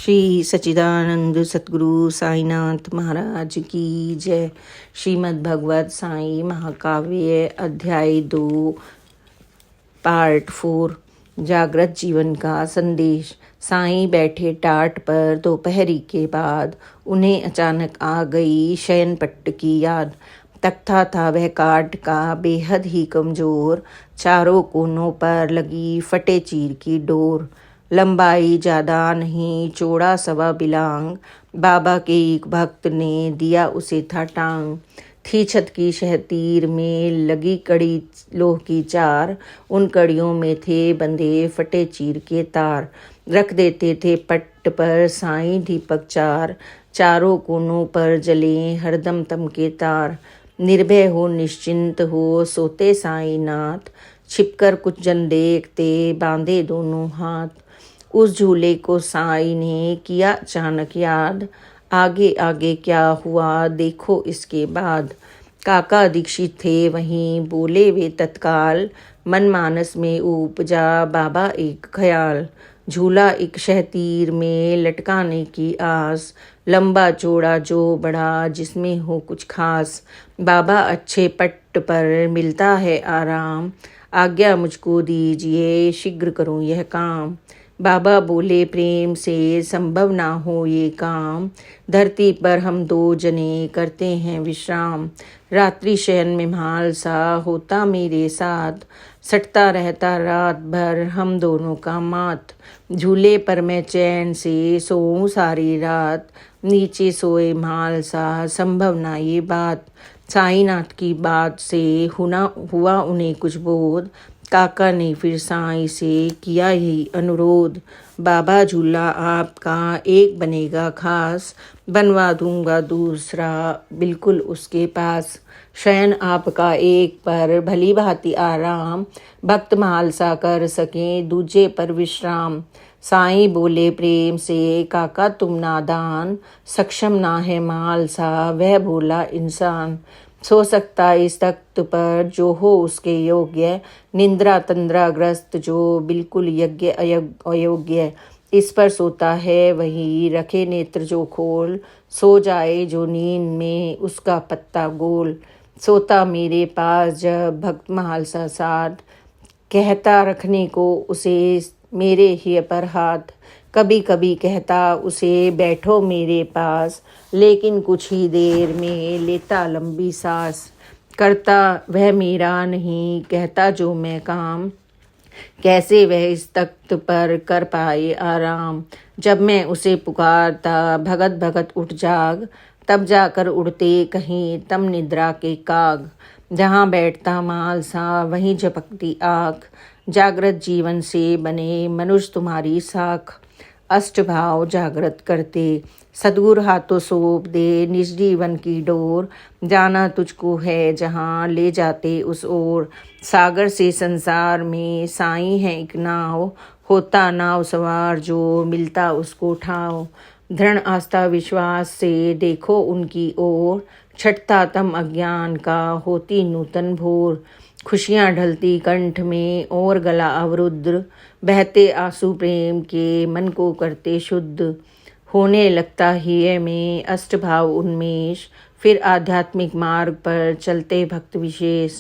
श्री सच्चिदानंद सतगुरु साईनाथ महाराज की जय। श्रीमद् भगवत साई महाकाव्य अध्याय 2 पार्ट 4 जागृत जीवन का संदेश। साईं बैठे टाट पर दोपहरी के बाद उन्हें अचानक आ गई शयन पट्ट की याद। तख्ता था वह काठ का बेहद ही कमजोर, चारों कोनों पर लगी फटे चीर की डोर। लंबाई ज़्यादा नहीं, चौड़ा सवा बिलांग, बाबा के एक भक्त ने दिया उसे था टांग। थी छत की शहतीर में लगी कड़ी लोह की चार, उन कड़ियों में थे बंधे फटे चीर के तार। रख देते थे पट्ट पर साईं दीपक चार, चारों कोनों पर जले हरदम तम के तार। निर्भय हो निश्चिंत हो सोते साईं नाथ, छिपकर कुछ जन देखते बांधे दोनों हाथ। उस झूले को साईं ने किया अचानक याद, आगे आगे क्या हुआ देखो इसके बाद। काका दीक्षित थे वहीं, बोले वे तत्काल, मन मानस में उपजा बाबा एक ख्याल। झूला एक शहतीर में लटकाने की आस, लंबा चौड़ा जो बड़ा जिसमें हो कुछ खास। बाबा अच्छे पट्ट पर मिलता है आराम, आज्ञा मुझको दीजिए शीघ्र करूं यह काम। बाबा बोले प्रेम से, संभव ना हो ये काम, धरती पर हम दो जने करते हैं विश्राम। रात्रि शयन में म्हालसा होता मेरे साथ, सटता रहता रात भर हम दोनों का माथ। झूले पर मैं चैन से सोऊं सारी रात, नीचे सोए म्हालसा संभव ना ये बात। साईनाथ की बात से हुआ उन्हें कुछ बोध, काका ने फिर साईं से किया यही अनुरोध। बाबा झूला आपका एक बनेगा खास, बनवा दूंगा दूसरा बिल्कुल उसके पास। शयन आपका एक पर भली भांति आराम, भक्त म्हालसा कर सकें दूजे पर विश्राम। साईं बोले प्रेम से, काका तुम नादान, सक्षम ना है म्हालसा वह भोला इंसान। सो सकता इस तख्त पर जो हो उसके योग्य, निंद्रा तंद्राग्रस्त जो बिल्कुल यज्ञ अयोग्य। इस पर सोता है वही, रखे नेत्र जो खोल, सो जाए जो नींद में उसका पत्ता गोल। सोता मेरे पास जब भक्त म्हालसा साथ, कहता रखने को उसे मेरे ही पर हाथ। कभी कभी कहता उसे बैठो मेरे पास, लेकिन कुछ ही देर में लेता लंबी सांस। करता वह मेरा नहीं, कहता जो मैं काम, कैसे वह इस तख्त पर कर पाए आराम। जब मैं उसे पुकारता भगत भगत उठ जाग, तब जाकर उड़ते कहीं तम निद्रा के काग। जहाँ बैठता म्हालसा वहीं झपकती आँख, जागृत जीवन से बने मनुष्य तुम्हारी साख। अष्टभाव जागृत करते सद्गुर हाथों सौंप दे निज जीवन की डोर, जाना तुझको है जहाँ ले जाते उस ओर। सागर से संसार में साईं है एक नाव, होता नाव सवार जो मिलता उसको ठाव। दृढ़ आस्था विश्वास से देखो उनकी ओर, छटता तम अज्ञान का होती नूतन भोर। खुशियाँ ढलती कंठ में और गला अवरुद्ध, बहते आंसू प्रेम के मन को करते शुद्ध। होने लगता ही में अष्टभाव उन्मेष, फिर आध्यात्मिक मार्ग पर चलते भक्त विशेष।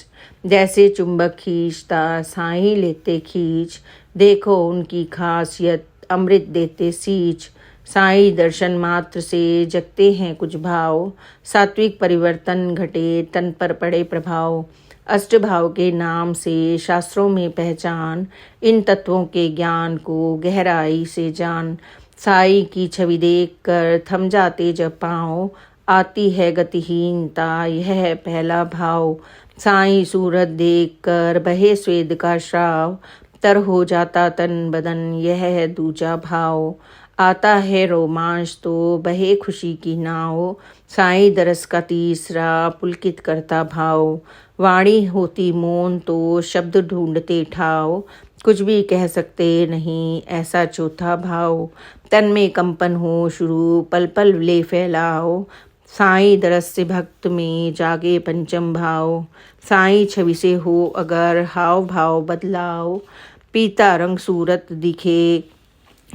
जैसे चुंबक खींचता साईं लेते खींच, देखो उनकी खासियत अमृत देते सींच। साईं दर्शन मात्र से जगते हैं कुछ भाव, सात्विक परिवर्तन घटे तन पर पड़े प्रभाव। अष्टभाव के नाम से शास्त्रों में पहचान, इन तत्वों के ज्ञान को गहराई से जान। साईं की छवि देखकर थम जाते जब पाँव, आती है गतिहीनता यह है पहला भाव। साईं सूरत देखकर बहे स्वेद का श्राव, तर हो जाता तन बदन यह है दूजा भाव। आता है रोमांच तो बहे खुशी की नाव, साईं दरस का तीसरा पुलकित करता भाव। वाणी होती मौन तो शब्द ढूंढते ठाव, कुछ भी कह सकते नहीं ऐसा चौथा भाव। तन में कंपन हो शुरू पल पल ले फैलाओ, साईं दरस से भक्त में जागे पंचम भाव। साईं छवि से हो अगर हाव भाव बदलाओ, पीता रंग सूरत दिखे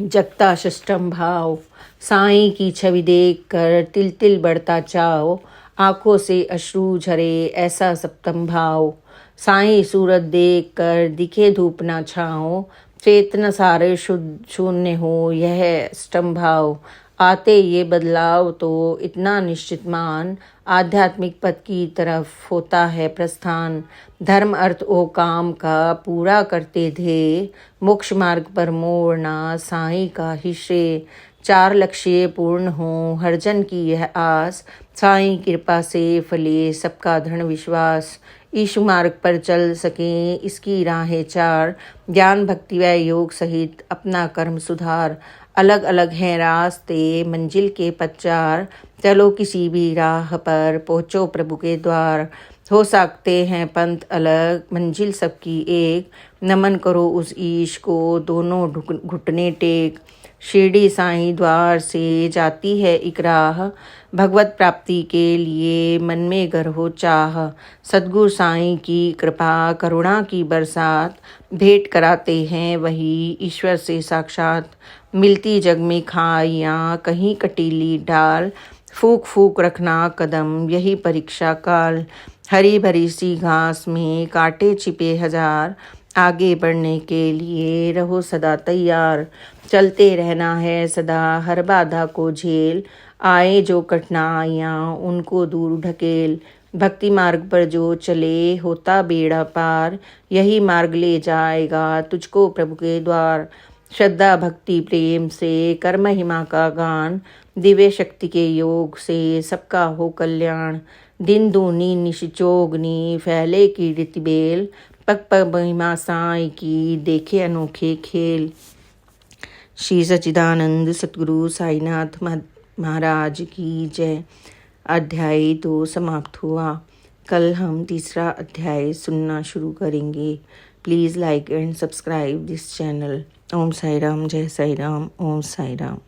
जगता षष्ठम भाव, साईं की छवि देख कर तिल तिल बढ़ता चाव, आंखों से अश्रु झरे ऐसा सप्तम भाव। साईं सूरत देख कर दिखे धूप ना छाओ, चेतन सारे शुद्ध शून्य हो यह अष्टम भाव। आते ये बदलाव तो इतना निश्चित मान, आध्यात्मिक पथ की तरफ होता है प्रस्थान। धर्म अर्थ ओ काम का पूरा करते ध्येय, मोक्ष मार्ग पर मोड़ना साईं का ही श्रेय। चार लक्ष्य पूर्ण हो हर जन की यह आस, साईं कृपा से फले सबका दृढ़ विश्वास। ईश मार्ग पर चल सके इसकी राहें चार, ज्ञान भक्ति व योग सहित अपना कर्म सुधार। अलग अलग हैं रास्ते मंजिल के पच्चार, चलो किसी भी राह पर पहुँचो प्रभु के द्वार। हो सकते हैं पंथ अलग मंजिल सबकी एक, नमन करो उस ईश को दोनों घुटने टेक। शिरडी साईं द्वार से जाती है एक राह, भगवत प्राप्ति के लिए मन में गर हो चाह। सद्गुरु साईं की कृपा करुणा की बरसात, भेंट कराते हैं वही ईश्वर से साक्षात। मिलती जग में खाइयाँ कहीं कटीली डाल, फूक फूक रखना कदम यही परीक्षा काल। हरी भरी सी घास में कांटे छिपे हजार, आगे बढ़ने के लिए रहो सदा तैयार। चलते रहना है सदा हर बाधा को झेल, आए जो कठिनाइयाँ उनको दूर ढकेल। भक्ति मार्ग पर जो चले होता बेड़ा पार, यही मार्ग ले जाएगा तुझको प्रभु के द्वार। श्रद्धा भक्ति प्रेम से कर महिमा का गान, दिव्य शक्ति के योग से सबका हो कल्याण। दिन दूनी निश चोगनी फैले कीर्ति बेल, पग पग महिमा साईं की देखे अनोखे खेल। श्री सच्चिदानंद सतगुरु साईनाथ महाराज की जय। अध्याय 2 समाप्त हुआ। कल हम तीसरा अध्याय सुनना शुरू करेंगे। Please like and subscribe this channel. Om Sai Ram, जय साई राम, ओम साई राम।